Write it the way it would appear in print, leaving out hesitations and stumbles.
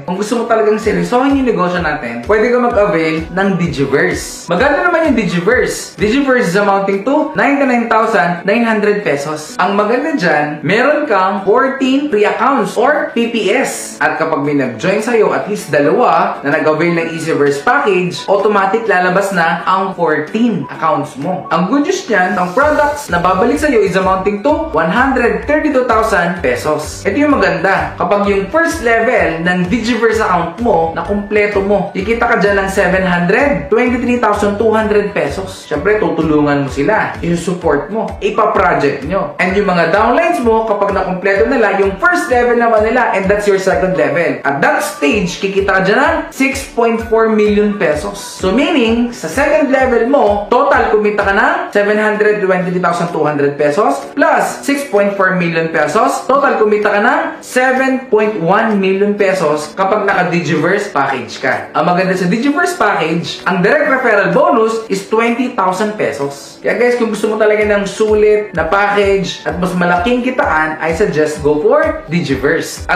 kung gusto mo talagang seryosohin yung negosyo natin, pwede ka mag-avail ng Digiverse. Maganda naman yung Digiverse. Digiverse is amounting to 99,900 pesos. Ang maganda dyan, meron kang 14 free accounts or PPS. At kapag may nag-join sa'yo at least dalawa na nag-avail ng Easyverse package, automatic lalabas na ang 14 accounts mo. Ang good news niyan, ang products na babalik sa'yo is amounting to 132,000 pesos. Ito yung maganda. Kapag yung first level ng Digiverse account mo na kumpleto mo, kikita ka dyan ng 723,200 pesos. Siyempre, tutulungan mo sila. Yung-support mo. Ipa-project nyo. And yung mga downlines mo, kapag nakumpleto nila, yung first level naman nila, and that's your second level. At that stage, kikita ka dyan ng 6.4 million pesos. So meaning, sa second level mo, total kumita ka ng 723,200 pesos plus 6.4 million pesos. Total kumita ka ng 7.1 million pesos kapag naka-Digiverse package ka. Ang maganda sa Digiverse package, ang direct referral bonus is 20,000 pesos. Kaya guys, kung gusto mo talaga ng sulit na package at mas malaking kitaan, I suggest go for Digiverse.